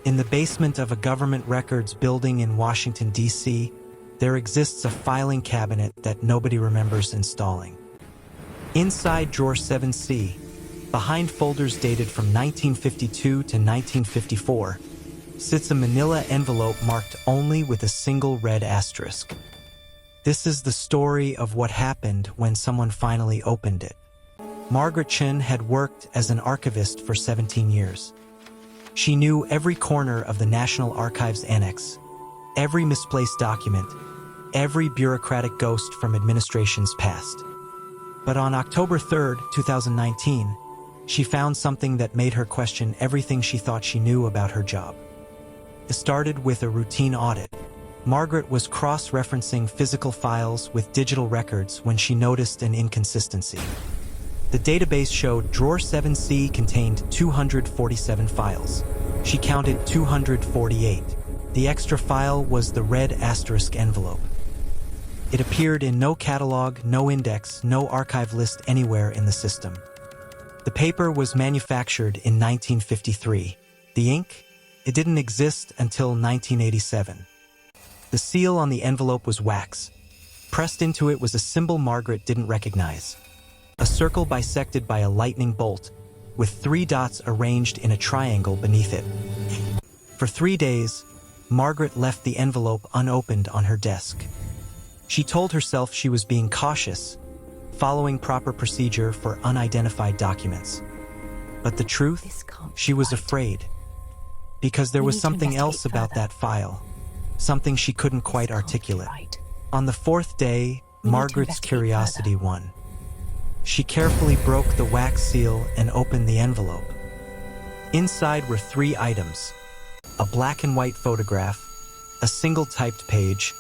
In the basement of a government records building in Washington, D.C., there exists a filing cabinet that nobody remembers installing. Inside drawer 7C, behind folders dated from 1952 to 1954, sits a manila envelope marked only with a single red asterisk. This is the story of what happened when someone finally opened it. Margaret Chin had worked as an archivist for 17 years. She knew every corner of the National Archives Annex, every misplaced document, every bureaucratic ghost from administrations past. But on October 3, 2019, she found something that made her question everything she thought she knew about her job. It started with a routine audit. Margaret was cross-referencing physical files with digital records when she noticed an inconsistency. The database showed drawer 7C contained 247 files. She counted 248. The extra file was the red asterisk envelope. It appeared in no catalog, no index, no archive list anywhere in the system. The paper was manufactured in 1953. The ink? It didn't exist until 1987. The seal on the envelope was wax. Pressed into it was a symbol Margaret didn't recognize. A circle bisected by a lightning bolt, with 3 dots arranged in a triangle beneath it. For 3 days, Margaret left the envelope unopened on her desk. She told herself she was being cautious, following proper procedure for unidentified documents. But the truth? She was afraid. Because there was something else about that file, something she couldn't quite articulate. On the 4th day, Margaret's curiosity won. She carefully broke the wax seal and opened the envelope. Inside were 3 items: a black and white photograph, a single typed page,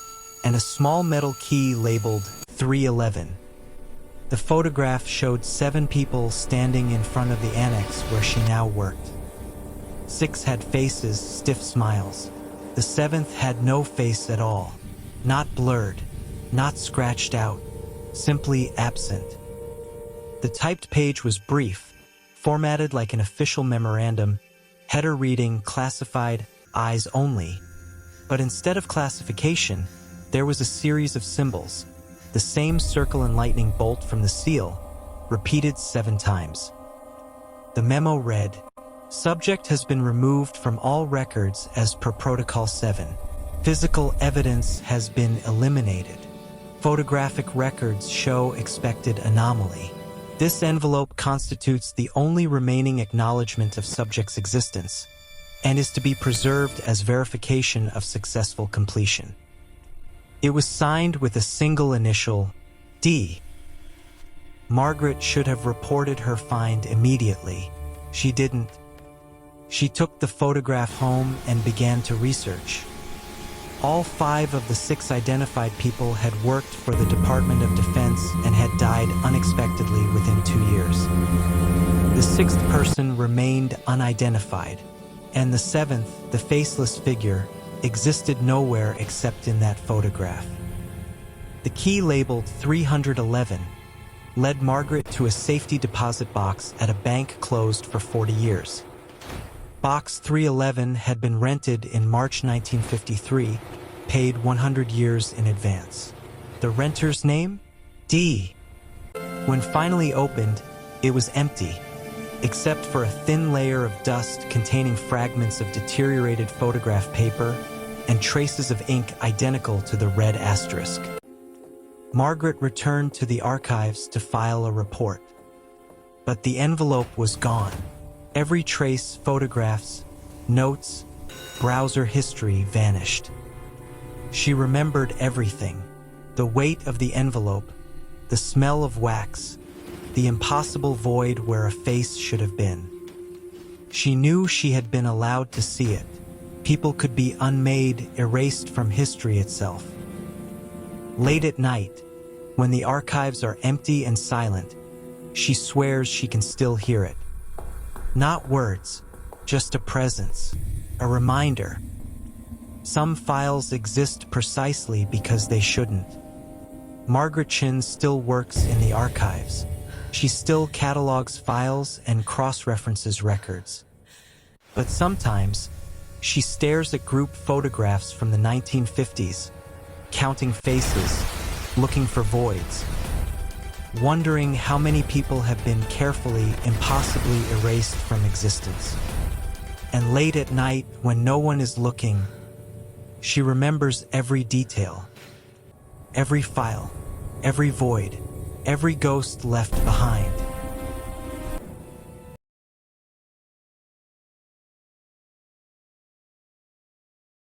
and a small metal key labeled 311. The photograph showed 7 people standing in front of the annex where she now worked. 6 had faces, stiff smiles. The 7th had no face at all. Not blurred, not scratched out, simply absent. The typed page was brief, formatted like an official memorandum, header reading classified eyes only. But instead of classification, there was a series of symbols, the same circle and lightning bolt from the seal, repeated 7 times. The memo read, "Subject has been removed from all records as per Protocol 7. Physical evidence has been eliminated. Photographic records show expected anomaly. This envelope constitutes the only remaining acknowledgement of subject's existence and is to be preserved as verification of successful completion." It was signed with a single initial, D. Margaret should have reported her find immediately. She didn't. She took the photograph home and began to research. All 5 of the 6 identified people had worked for the Department of Defense and had died unexpectedly within 2 years. The 6th person remained unidentified, and the 7th, the faceless figure, existed nowhere except in that photograph. The key labeled 311 led Margaret to a safety deposit box at a bank closed for 40 years. Box 311 had been rented in March 1953, paid 100 years in advance. The renter's name? D. When finally opened, it was empty, except for a thin layer of dust containing fragments of deteriorated photograph paper and traces of ink identical to the red asterisk. Margaret returned to the archives to file a report. But the envelope was gone. Every trace, photographs, notes, browser history vanished. She remembered everything: the weight of the envelope, the smell of wax, the impossible void where a face should have been. She knew she had been allowed to see it. People could be unmade, erased from history itself. Late at night, when the archives are empty and silent, she swears she can still hear it. Not words, just a presence, a reminder. Some files exist precisely because they shouldn't. Margaret Chin still works in the archives. She still catalogs files and cross-references records. But sometimes, She stares at group photographs from the 1950s, counting faces, looking for voids, wondering how many people have been carefully, impossibly erased from existence. And late at night, when no one is looking, she remembers every detail, every file, every void, every ghost left behind.